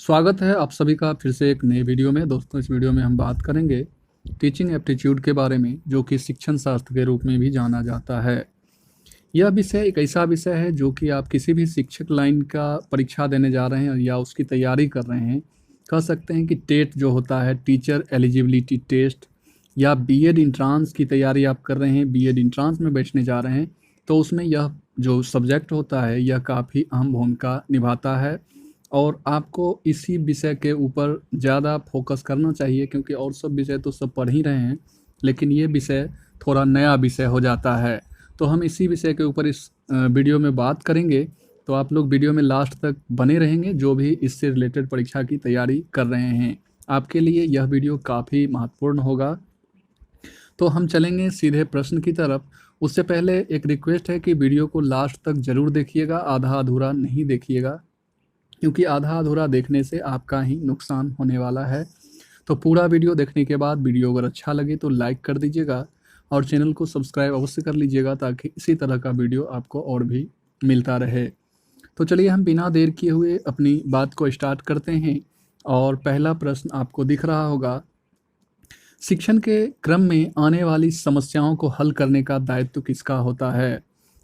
स्वागत है आप सभी का फिर से एक नए वीडियो में। दोस्तों, इस वीडियो में हम बात करेंगे टीचिंग एप्टीट्यूड के बारे में, जो कि शिक्षण शास्त्र के रूप में भी जाना जाता है। यह विषय एक ऐसा विषय है जो कि आप किसी भी शिक्षक लाइन का परीक्षा देने जा रहे हैं या उसकी तैयारी कर रहे हैं, कह सकते हैं कि टेट जो होता है, टीचर एलिजिबिलिटी टेस्ट, या बीएड इंट्रांस की तैयारी आप कर रहे हैं, बीएड इंट्रांस में बैठने जा रहे हैं, तो उसमें यह जो सब्जेक्ट होता है यह काफ़ी अहम भूमिका निभाता है और आपको इसी विषय के ऊपर ज़्यादा फोकस करना चाहिए, क्योंकि और सब विषय तो सब पढ़ ही रहे हैं, लेकिन ये विषय थोड़ा नया विषय हो जाता है। तो हम इसी विषय के ऊपर इस वीडियो में बात करेंगे, तो आप लोग वीडियो में लास्ट तक बने रहेंगे जो भी इससे रिलेटेड परीक्षा की तैयारी कर रहे हैं। आपके लिए यह वीडियो काफ़ी महत्वपूर्ण होगा। तो हम चलेंगे सीधे प्रश्न की तरफ। उससे पहले एक रिक्वेस्ट है कि वीडियो को लास्ट तक ज़रूर देखिएगा, आधा अधूरा नहीं देखिएगा, क्योंकि आधा अधूरा देखने से आपका ही नुकसान होने वाला है। तो पूरा वीडियो देखने के बाद वीडियो अगर अच्छा लगे तो लाइक कर दीजिएगा और चैनल को सब्सक्राइब अवश्य कर लीजिएगा, ताकि इसी तरह का वीडियो आपको और भी मिलता रहे। तो चलिए हम बिना देर किए हुए अपनी बात को स्टार्ट करते हैं। और पहला प्रश्न आपको दिख रहा होगा, शिक्षण के क्रम में आने वाली समस्याओं को हल करने का दायित्व किसका होता है?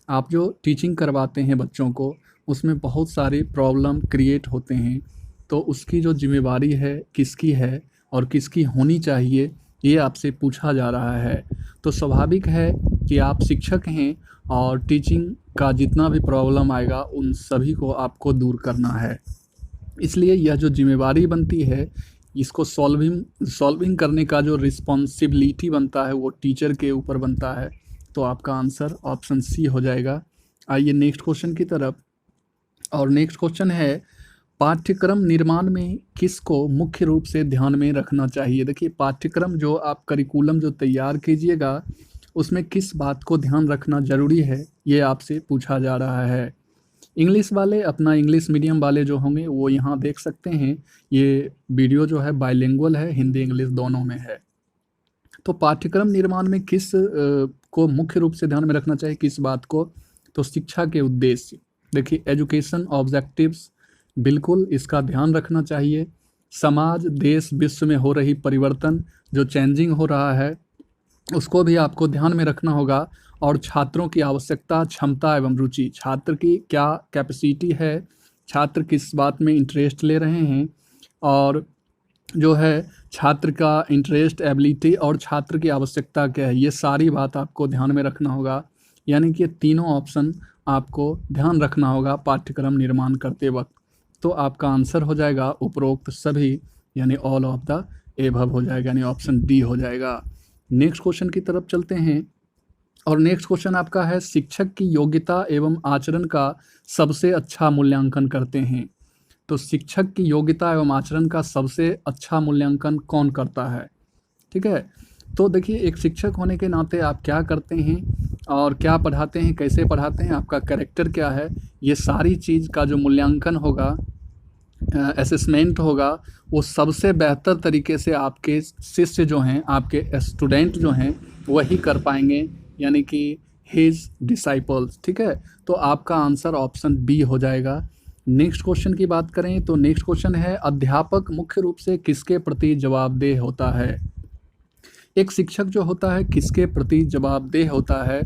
आप जो टीचिंग करवाते हैं बच्चों को, उसमें बहुत सारे प्रॉब्लम क्रिएट होते हैं, तो उसकी जो जिम्मेवारी है किसकी है और किसकी होनी चाहिए, ये आपसे पूछा जा रहा है। तो स्वाभाविक है कि आप शिक्षक हैं और टीचिंग का जितना भी प्रॉब्लम आएगा उन सभी को आपको दूर करना है। इसलिए यह जो जिम्मेवारी बनती है, इसको सॉल्विंग करने का जो रिस्पॉन्सिबिलिटी बनता है वो टीचर के ऊपर बनता है। तो आपका आंसर ऑप्शन सी हो जाएगा। आइए नेक्स्ट क्वेश्चन की तरफ। और नेक्स्ट क्वेश्चन है, पाठ्यक्रम निर्माण में किसको मुख्य रूप से ध्यान में रखना चाहिए? देखिए, पाठ्यक्रम जो आप करिकुलम जो तैयार कीजिएगा, उसमें किस बात को ध्यान रखना ज़रूरी है, ये आपसे पूछा जा रहा है। इंग्लिश वाले, अपना इंग्लिश मीडियम वाले जो होंगे वो यहाँ देख सकते हैं। ये वीडियो जो है बाइलिंगुअल है, हिंदी इंग्लिश दोनों में है। तो पाठ्यक्रम निर्माण में किस को मुख्य रूप से ध्यान में रखना चाहिए, किस बात को? तो शिक्षा के उद्देश्य। देखिए, एजुकेशन ऑब्जेक्टिव्स, बिल्कुल इसका ध्यान रखना चाहिए। समाज, देश, विश्व में हो रही परिवर्तन, जो चेंजिंग हो रहा है, उसको भी आपको ध्यान में रखना होगा। और छात्रों की आवश्यकता, क्षमता एवं रुचि, छात्र की क्या कैपेसिटी है, छात्र किस बात में इंटरेस्ट ले रहे हैं, और जो है छात्र का इंटरेस्ट, एबिलिटी और छात्र की आवश्यकता क्या है, ये सारी बात आपको ध्यान में रखना होगा। यानी कि तीनों ऑप्शन आपको ध्यान रखना होगा पाठ्यक्रम निर्माण करते वक्त। तो आपका आंसर हो जाएगा उपरोक्त सभी, यानी ऑल ऑफ द एबव हो जाएगा, यानी ऑप्शन डी हो जाएगा। नेक्स्ट क्वेश्चन की तरफ चलते हैं। और नेक्स्ट क्वेश्चन आपका है, शिक्षक की योग्यता एवं आचरण का सबसे अच्छा मूल्यांकन करते हैं? तो शिक्षक की योग्यता एवं आचरण का सबसे अच्छा मूल्यांकन कौन करता है? ठीक है, तो देखिए, एक शिक्षक होने के नाते आप क्या करते हैं और क्या पढ़ाते हैं, कैसे पढ़ाते हैं, आपका कैरेक्टर क्या है, ये सारी चीज़ का जो मूल्यांकन होगा, असेसमेंट होगा, वो सबसे बेहतर तरीके से आपके शिष्य जो हैं, आपके स्टूडेंट जो हैं, वही कर पाएंगे, यानी कि हिज डिसाइपल्स। ठीक है, तो आपका आंसर ऑप्शन बी हो जाएगा। नेक्स्ट क्वेश्चन की बात करें तो नेक्स्ट क्वेश्चन है, अध्यापक मुख्य रूप से किसके प्रति जवाबदेह होता है? एक शिक्षक जो होता है किसके प्रति जवाबदेह होता है?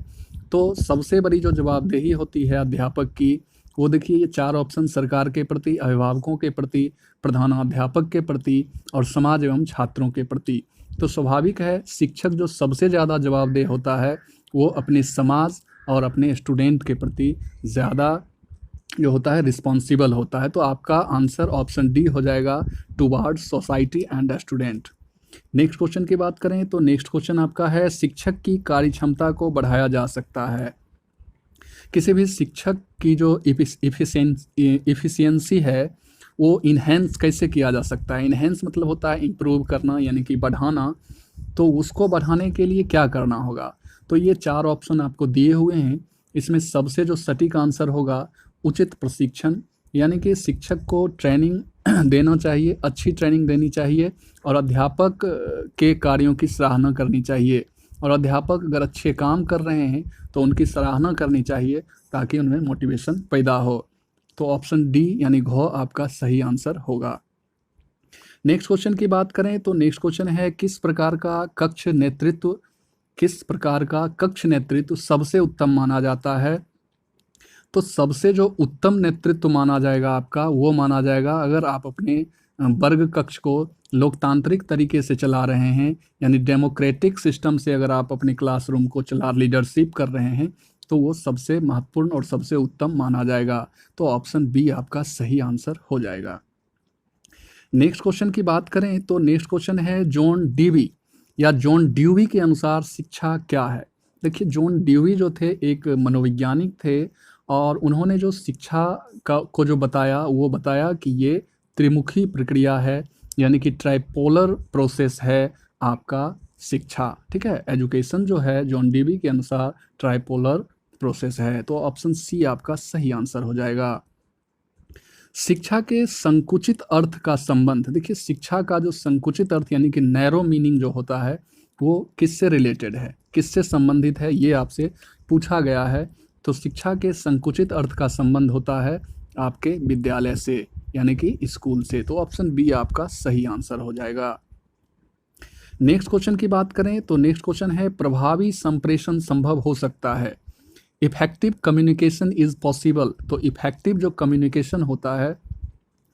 तो सबसे बड़ी जो जवाबदेही होती है अध्यापक की, वो देखिए, ये चार ऑप्शन सरकार के प्रति, अभिभावकों के प्रति, प्रधानाध्यापक के प्रति और समाज एवं छात्रों के प्रति। तो स्वाभाविक है, शिक्षक जो सबसे ज़्यादा जवाबदेह होता है वो अपने समाज और अपने स्टूडेंट के प्रति ज़्यादा जो होता है रिस्पॉन्सिबल होता है। तो आपका आंसर ऑप्शन डी हो जाएगा, towards society and student. Next question की बात करें तो नेक्स्ट क्वेश्चन आपका है, शिक्षक की कार्यक्षमता को बढ़ाया जा सकता है? किसी भी शिक्षक की जो इफिशियंसी है वो इन्हेंस कैसे किया जा सकता है? इन्हेंस मतलब होता है इम्प्रूव करना, यानी कि बढ़ाना। तो उसको बढ़ाने के लिए क्या करना होगा? तो ये चार ऑप्शन आपको दिए हुए हैं। इसमें सबसे जो सटीक आंसर होगा, उचित प्रशिक्षण, यानी कि शिक्षक को ट्रेनिंग देना चाहिए, अच्छी ट्रेनिंग देनी चाहिए, और अध्यापक के कार्यों की सराहना करनी चाहिए। और अध्यापक अगर अच्छे काम कर रहे हैं तो उनकी सराहना करनी चाहिए, ताकि उनमें मोटिवेशन पैदा हो। तो ऑप्शन डी यानी घ आपका सही आंसर होगा। नेक्स्ट क्वेश्चन की बात करें तो नेक्स्ट क्वेश्चन है किस प्रकार का कक्ष नेतृत्व सबसे उत्तम माना जाता है। तो सबसे जो उत्तम नेतृत्व माना जाएगा आपका, वो माना जाएगा अगर आप अपने वर्ग कक्ष को लोकतांत्रिक तरीके से चला रहे हैं, यानी डेमोक्रेटिक सिस्टम से अगर आप अपने क्लासरूम को लीडरशिप कर रहे हैं, तो वो सबसे महत्वपूर्ण और सबसे उत्तम माना जाएगा। तो ऑप्शन बी आपका सही आंसर हो जाएगा। नेक्स्ट क्वेश्चन की बात करें तो नेक्स्ट क्वेश्चन है जॉन ड्यूवी के अनुसार शिक्षा क्या है। देखिए, जॉन ड्यूवी जो थे एक मनोवैज्ञानिक थे, और उन्होंने जो शिक्षा को जो बताया, वो बताया कि ये त्रिमुखी प्रक्रिया है, यानी कि ट्राइपोलर प्रोसेस है आपका शिक्षा। ठीक है, एजुकेशन जो है जॉन ड्यूवी के अनुसार ट्राइपोलर प्रोसेस है। तो ऑप्शन सी आपका सही आंसर हो जाएगा। शिक्षा के संकुचित अर्थ का संबंध, देखिए शिक्षा का जो संकुचित अर्थ यानी कि नैरो मीनिंग जो होता है, वो किससे रिलेटेड है, किससे संबंधित है, ये आपसे पूछा गया है। तो शिक्षा के संकुचित अर्थ का संबंध होता है आपके विद्यालय से, यानी कि स्कूल से। तो ऑप्शन बी आपका सही आंसर हो जाएगा। नेक्स्ट क्वेश्चन की बात करें तो नेक्स्ट क्वेश्चन है प्रभावी संप्रेषण संभव हो सकता है। Effective communication is possible. तो इफेक्टिव जो कम्युनिकेशन होता है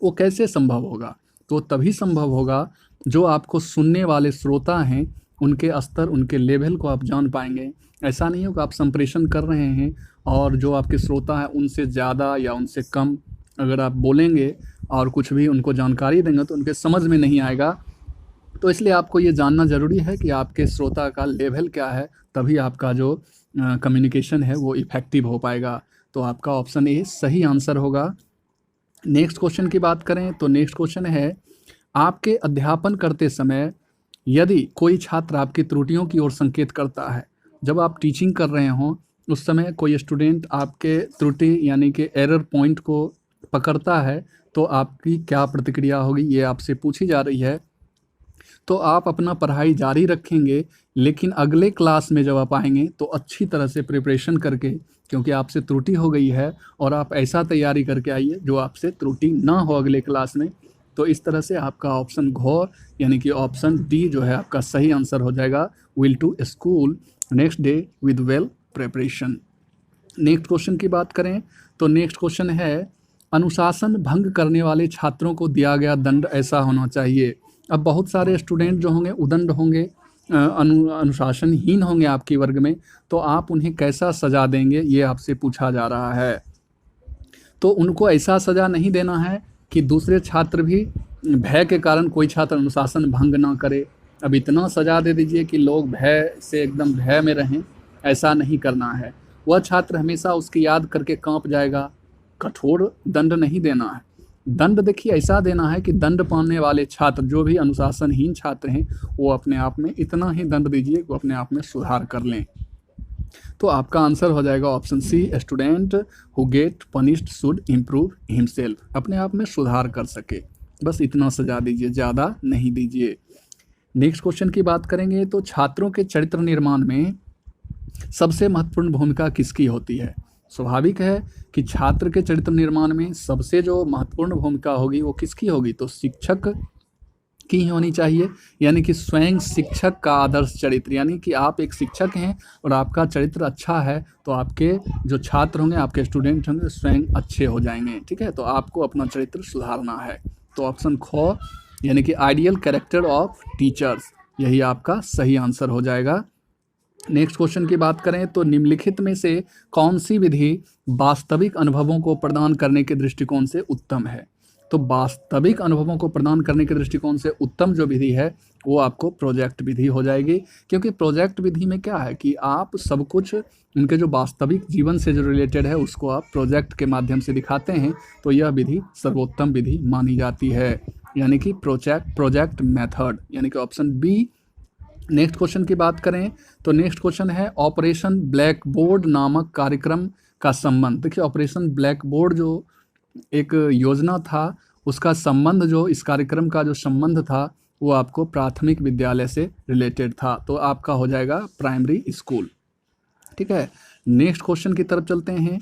वो कैसे संभव होगा, तो तभी संभव होगा जो आपको सुनने वाले श्रोता हैं उनके स्तर, उनके लेवल को आप जान पाएंगे। ऐसा नहीं होगा आप संप्रेषण कर रहे हैं और जो आपके श्रोता हैं उनसे ज़्यादा या उनसे कम अगर आप बोलेंगे और कुछ भी उनको जानकारी देंगे तो उनके समझ में नहीं आएगा। तो इसलिए आपको ये जानना ज़रूरी है कि आपके श्रोता का लेवल क्या है, तभी आपका जो कम्युनिकेशन है वो इफ़ेक्टिव हो पाएगा। तो आपका ऑप्शन ए सही आंसर होगा। नेक्स्ट क्वेश्चन की बात करें तो नेक्स्ट क्वेश्चन है आपके अध्यापन करते समय यदि कोई छात्र आपकी त्रुटियों की ओर संकेत करता है, जब आप टीचिंग कर रहे हों उस समय कोई स्टूडेंट आपके त्रुटि यानी कि एरर पॉइंट को पकड़ता है, तो आपकी क्या प्रतिक्रिया होगी, ये आपसे पूछी जा रही है। तो आप अपना पढ़ाई जारी रखेंगे, लेकिन अगले क्लास में जब आप आएंगे तो अच्छी तरह से प्रिपरेशन करके, क्योंकि आपसे त्रुटि हो गई है, और आप ऐसा तैयारी करके आइए जो आपसे त्रुटि ना हो अगले क्लास में। तो इस तरह से आपका ऑप्शन घ यानी कि ऑप्शन डी जो है आपका सही आंसर हो जाएगा। Will to school next day with well preparation. Next question की बात करें तो नेक्स्ट क्वेश्चन है अनुशासन भंग करने वाले छात्रों को दिया गया दंड ऐसा होना चाहिए। अब बहुत सारे स्टूडेंट जो होंगे उदंड होंगे, अनुशासनहीन होंगे आपके वर्ग में, तो आप उन्हें कैसा सज़ा देंगे, ये आपसे पूछा जा रहा है। तो उनको ऐसा सज़ा नहीं देना है कि दूसरे छात्र भी भय के कारण कोई छात्र अनुशासन भंग ना करे। अब इतना सज़ा दे दीजिए कि लोग भय से एकदम भय में रहें, ऐसा नहीं करना है। वह छात्र हमेशा उसकी याद करके कांप जाएगा। कठोर दंड नहीं देना है। दंड देखिए ऐसा देना है कि दंड पाने वाले छात्र, जो भी अनुशासनहीन छात्र हैं, वो अपने आप में इतना ही दंड दीजिए कि वो अपने आप में सुधार कर लें। तो आपका आंसर हो जाएगा option C, student who get punished should improve himself, अपने आप में सुधार कर सके, बस इतना सजा दीजिए, ज़्यादा नहीं दीजिए। नेक्स्ट क्वेश्चन की बात करेंगे तो छात्रों के चरित्र निर्माण में सबसे महत्वपूर्ण भूमिका किसकी होती है। स्वाभाविक है कि छात्र के चरित्र निर्माण में सबसे जो महत्वपूर्ण भूमिका होगी वो किसकी होगी, तो शिक्षक की होनी चाहिए, यानी कि स्वयं शिक्षक का आदर्श चरित्र, यानी कि आप एक शिक्षक हैं और आपका चरित्र अच्छा है तो आपके जो छात्र होंगे, आपके स्टूडेंट होंगे, स्वयं अच्छे हो जाएंगे। ठीक है, तो आपको अपना चरित्र सुधारना है। तो ऑप्शन ख यानी कि आइडियल कैरेक्टर ऑफ टीचर्स, यही आपका सही आंसर हो जाएगा। नेक्स्ट क्वेश्चन की बात करें तो निम्नलिखित में से कौन सी विधि वास्तविक अनुभवों को प्रदान करने के दृष्टिकोण से उत्तम है। तो वास्तविक अनुभवों को प्रदान करने के दृष्टिकोण से उत्तम जो विधि है वो आपको प्रोजेक्ट विधि हो जाएगी, क्योंकि प्रोजेक्ट विधि में क्या है कि आप सब कुछ उनके जो वास्तविक जीवन से जो रिलेटेड है उसको आप प्रोजेक्ट के माध्यम से दिखाते हैं, तो यह विधि सर्वोत्तम विधि मानी जाती है, यानी कि प्रोजेक्ट मेथड, यानी कि ऑप्शन बी। नेक्स्ट क्वेश्चन की बात करें तो नेक्स्ट क्वेश्चन है ऑपरेशन ब्लैक बोर्ड नामक कार्यक्रम का संबंध। देखिए, ऑपरेशन ब्लैक बोर्ड जो एक योजना था उसका संबंध, जो इस कार्यक्रम का जो संबंध था वो आपको प्राथमिक विद्यालय से रिलेटेड था, तो आपका हो जाएगा प्राइमरी स्कूल। ठीक है, नेक्स्ट क्वेश्चन की तरफ चलते हैं।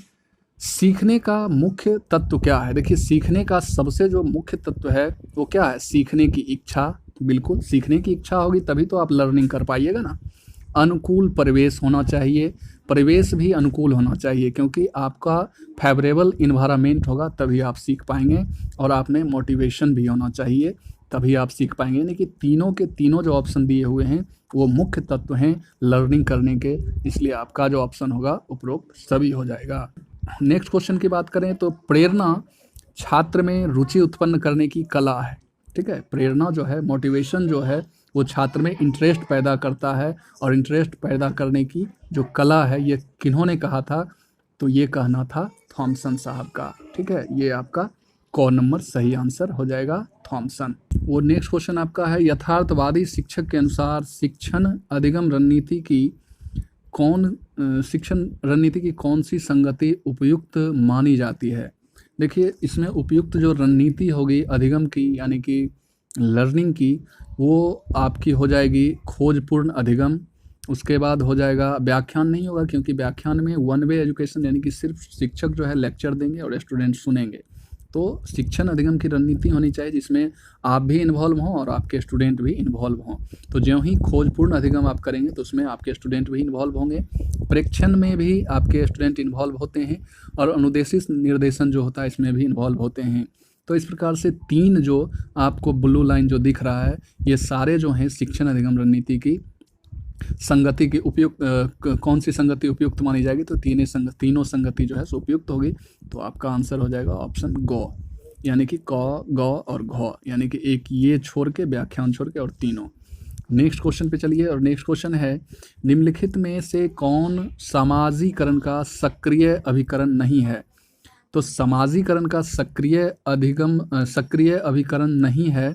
सीखने का मुख्य तत्व क्या है? देखिए, सीखने का सबसे जो मुख्य तत्व है वो क्या है? सीखने की इच्छा। बिल्कुल, सीखने की इच्छा होगी तभी तो आप लर्निंग कर पाइएगा ना। अनुकूल परिवेश होना चाहिए, परिवेश भी अनुकूल होना चाहिए, क्योंकि आपका फेवरेबल इन्वायरमेंट होगा तभी आप सीख पाएंगे, और आप में मोटिवेशन भी होना चाहिए तभी आप सीख पाएंगे। यानी कि तीनों के तीनों जो ऑप्शन दिए हुए हैं वो मुख्य तत्व हैं लर्निंग करने के, इसलिए आपका जो ऑप्शन होगा उपरोक्त सभी हो जाएगा। नेक्स्ट क्वेश्चन की बात करें तो प्रेरणा छात्र में रुचि उत्पन्न करने की कला है। ठीक है, प्रेरणा जो है, मोटिवेशन जो है, वो छात्र में इंटरेस्ट पैदा करता है, और इंटरेस्ट पैदा करने की जो कला है ये किन्होंने कहा था? तो ये कहना था थॉमसन साहब का। ठीक है, ये आपका क नंबर सही आंसर हो जाएगा, थॉमसन। वो नेक्स्ट क्वेश्चन आपका है, यथार्थवादी शिक्षक के अनुसार शिक्षण अधिगम रणनीति की शिक्षण रणनीति की कौन सी संगति उपयुक्त मानी जाती है? देखिए, इसमें उपयुक्त जो रणनीति होगी अधिगम की, यानी कि लर्निंग की, वो आपकी हो जाएगी खोजपूर्ण अधिगम। उसके बाद हो जाएगा, व्याख्यान नहीं होगा क्योंकि व्याख्यान में वन वे एजुकेशन, यानी कि सिर्फ शिक्षक जो है लेक्चर देंगे और स्टूडेंट सुनेंगे। तो शिक्षण अधिगम की रणनीति होनी चाहिए जिसमें आप भी इन्वॉल्व हों और आपके स्टूडेंट भी इन्वॉल्व हों। तो ज्यों ही खोजपूर्ण अधिगम आप करेंगे तो उसमें आपके स्टूडेंट भी इन्वॉल्व होंगे, प्रेक्षण में भी आपके स्टूडेंट इन्वॉल्व होते हैं, और अनुदेशित निर्देशन जो होता है इसमें भी इन्वॉल्व होते हैं। तो इस प्रकार से तीन जो आपको ब्लू लाइन जो दिख रहा है, ये सारे जो हैं शिक्षण अधिगम रणनीति की संगति की उपयुक्त, कौन सी संगति उपयुक्त मानी जाएगी? तो तीनों संगति जो है सो उपयुक्त होगी। तो आपका आंसर हो जाएगा ऑप्शन ग, यानी कि क, ग और घ, यानी कि एक ये छोड़ के, व्याख्यान छोड़ के, और तीनों। नेक्स्ट क्वेश्चन पे चलिए, और नेक्स्ट क्वेश्चन है, निम्नलिखित में से कौन सामाजीकरण का सक्रिय अभिकरण नहीं है? तो सामाजीकरण का सक्रिय अभिकरण नहीं है,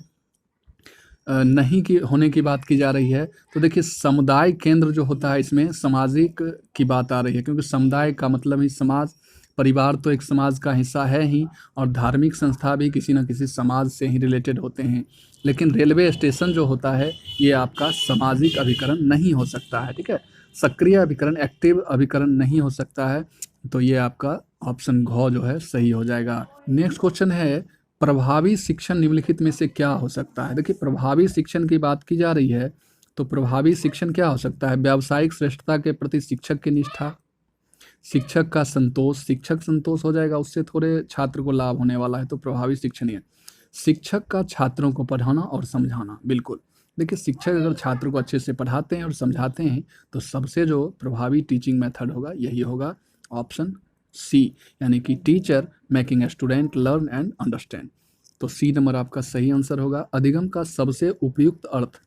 नहीं की होने की बात की जा रही है। तो देखिए, समुदाय केंद्र जो होता है इसमें सामाजिक की बात आ रही है, क्योंकि समुदाय का मतलब ही समाज, परिवार तो एक समाज का हिस्सा है ही, और धार्मिक संस्था भी किसी न किसी समाज से ही रिलेटेड होते हैं। लेकिन रेलवे स्टेशन जो होता है ये आपका सामाजिक अभिकरण नहीं हो सकता है। ठीक है, सक्रिय अभिकरण, एक्टिव अभिकरण नहीं हो सकता है। तो ये आपका ऑप्शन घ जो है सही हो जाएगा। नेक्स्ट क्वेश्चन है, प्रभावी शिक्षण निम्नलिखित में से क्या हो सकता है? देखिए, प्रभावी शिक्षण की बात की जा रही है तो प्रभावी शिक्षण क्या हो सकता है? व्यावसायिक श्रेष्ठता के प्रति शिक्षक की निष्ठा, शिक्षक का संतोष, शिक्षक संतोष हो जाएगा, उससे थोड़े छात्र को लाभ होने वाला है, तो प्रभावी शिक्षण है शिक्षक का छात्रों को पढ़ाना और समझाना। बिल्कुल, देखिए, शिक्षक अगर छात्र को अच्छे से पढ़ाते हैं और समझाते हैं तो सबसे जो प्रभावी टीचिंग मेथड होगा यही होगा, ऑप्शन सी, यानी कि teacher making a student learn and understand. तो सी नंबर आपका सही आंसर होगा। अधिगम का सबसे उपयुक्त अर्थ,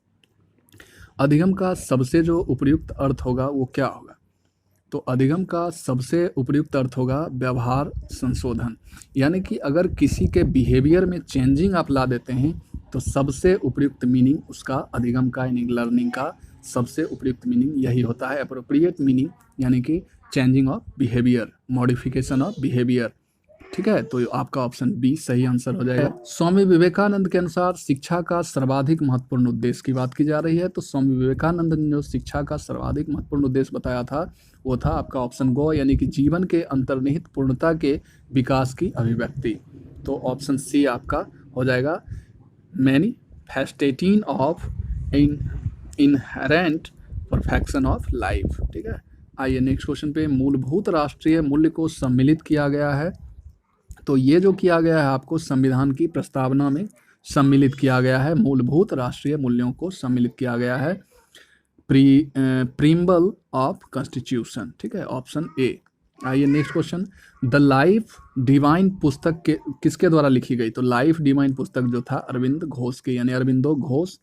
अधिगम का सबसे जो उपयुक्त अर्थ होगा वो क्या होगा? तो अधिगम का सबसे उपयुक्त अर्थ होगा व्यवहार संशोधन, यानी कि अगर किसी के बिहेवियर में चेंजिंग आप ला देते हैं तो सबसे उपयुक्त मीनिंग उसका अधिगम का, यानी लर्निंग का सबसे उपयुक्त मीनिंग यही होता है, अप्रोप्रिएट मीनिंग, यानी कि changing of behaviour, modification of behaviour. ठीक है, तो आपका ऑप्शन बी सही आंसर हो जाएगा। स्वामी विवेकानंद के अनुसार शिक्षा का सर्वाधिक महत्वपूर्ण उद्देश्य की बात की जा रही है, तो स्वामी विवेकानंद ने जो शिक्षा का सर्वाधिक महत्वपूर्ण उद्देश्य बताया था वो था आपका ऑप्शन गो, यानी कि जीवन के अंतर्निहित पूर्णता के विकास की अभिव्यक्ति। तो ऑप्शन सी आपका हो जाएगा, manifestation of inherent perfection of life. ठीक है, आइए नेक्स्ट क्वेश्चन पे, मूलभूत राष्ट्रीय मूल्य को सम्मिलित किया गया है। तो ये जो किया गया है आपको संविधान की प्रस्तावना में सम्मिलित किया गया है, मूलभूत राष्ट्रीय मूल्यों को सम्मिलित किया गया है प्रीम्बल ऑफ कॉन्स्टिट्यूशन। ठीक है, ऑप्शन ए। आइए next question, the life divine पुस्तक के किसके द्वारा लिखी गई? तो लाइफ डिवाइन पुस्तक जो था अरविंद घोष के, यानी अरविंदो घोष,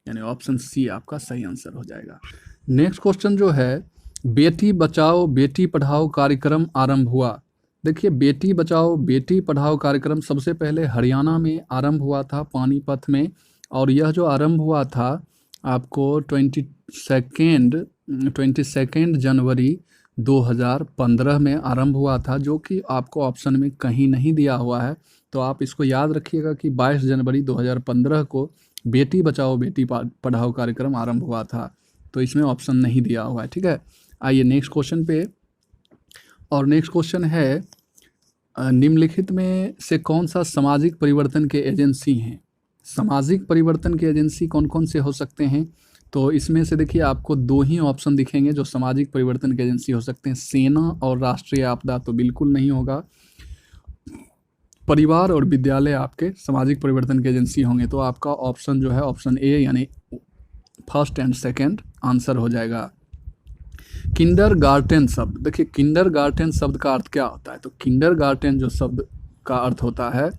यानी ऑप्शन सी आपका सही आंसर हो जाएगा। नेक्स्ट क्वेश्चन जो है, बेटी बचाओ बेटी पढ़ाओ कार्यक्रम आरंभ हुआ। देखिए, बेटी बचाओ बेटी पढ़ाओ कार्यक्रम सबसे पहले हरियाणा में आरंभ हुआ था, पानीपत में, और यह जो आरंभ हुआ था आपको 22 जनवरी 2015 में आरंभ हुआ था, जो कि आपको ऑप्शन में कहीं नहीं दिया हुआ है। तो आप इसको याद रखिएगा कि 22 जनवरी 2015 को बेटी बचाओ बेटी पढ़ाओ कार्यक्रम आरंभ हुआ था, तो इसमें ऑप्शन नहीं दिया हुआ है। ठीक है, आइए नेक्स्ट क्वेश्चन पे, और नेक्स्ट क्वेश्चन है, निम्नलिखित में से कौन सा सामाजिक परिवर्तन के एजेंसी हैं? सामाजिक परिवर्तन के एजेंसी कौन कौन से हो सकते हैं? तो इसमें से देखिए आपको 2 ही ऑप्शन दिखेंगे जो सामाजिक परिवर्तन के एजेंसी हो सकते हैं, सेना और राष्ट्रीय आपदा तो बिल्कुल नहीं होगा। परिवार और विद्यालय आपके सामाजिक परिवर्तन के एजेंसी होंगे। तो आपका ऑप्शन जो है ऑप्शन ए यानी फर्स्ट एंड सेकंड आंसर हो जाएगा। किंडरगार्टन शब्द, देखिए किंडरगार्टन शब्द का अर्थ क्या होता है? तो किंडरगार्टन जो शब्द का अर्थ होता है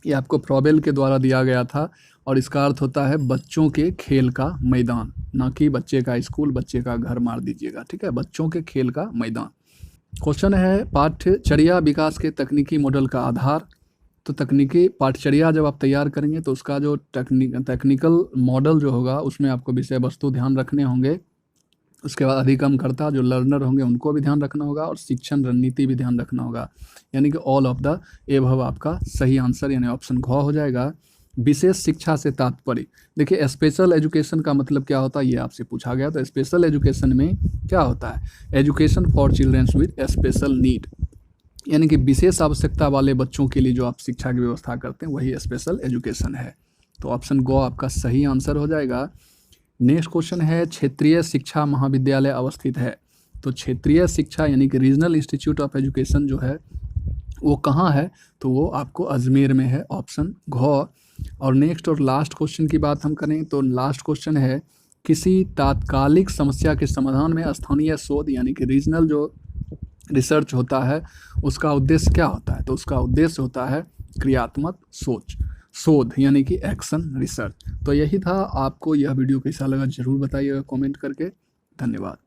ये आपको फ्रॉबेल के द्वारा दिया गया था और इसका अर्थ होता है बच्चों के खेल का मैदान, ना कि बच्चे का स्कूल, बच्चे का घर मार दीजिएगा, ठीक है, बच्चों के खेल का मैदान। क्वेश्चन है पाठ्यचर्या विकास के तकनीकी मॉडल का आधार। तो तकनीकी पाठ्यचर्या जब आप तैयार करेंगे तो उसका जो टेक्निकल मॉडल जो होगा उसमें आपको विषय वस्तु ध्यान रखने होंगे। उसके बाद अधिगमकर्ता जो लर्नर होंगे उनको भी ध्यान रखना होगा और शिक्षण रणनीति भी ध्यान रखना होगा, यानी कि ऑल ऑफ द एबव आपका सही आंसर यानी ऑप्शन घ हो जाएगा। विशेष शिक्षा से तात्पर्य, देखिए स्पेशल एजुकेशन का मतलब क्या होता है ये आपसे पूछा गया। तो स्पेशल एजुकेशन में क्या होता है? Education for childrens with special need, यानी कि विशेष आवश्यकता वाले बच्चों के लिए जो आप शिक्षा की व्यवस्था करते हैं वही स्पेशल एजुकेशन है। तो ऑप्शन ग आपका सही आंसर हो जाएगा। नेक्स्ट क्वेश्चन है क्षेत्रीय शिक्षा महाविद्यालय अवस्थित है। तो क्षेत्रीय शिक्षा यानी कि रीजनल इंस्टीट्यूट ऑफ एजुकेशन जो है वो कहाँ है? तो वो आपको अजमेर में है, ऑप्शन घ। और नेक्स्ट और लास्ट क्वेश्चन की बात हम करें तो लास्ट क्वेश्चन है किसी तात्कालिक समस्या के समाधान में स्थानीय शोध यानी कि रीजनल जो रिसर्च होता है उसका उद्देश्य क्या होता है? तो उसका उद्देश्य होता है क्रियात्मक शोध यानी कि एक्शन रिसर्च। तो यही था। आपको यह वीडियो कैसा लगा जरूर बताइएगा कमेंट करके। धन्यवाद।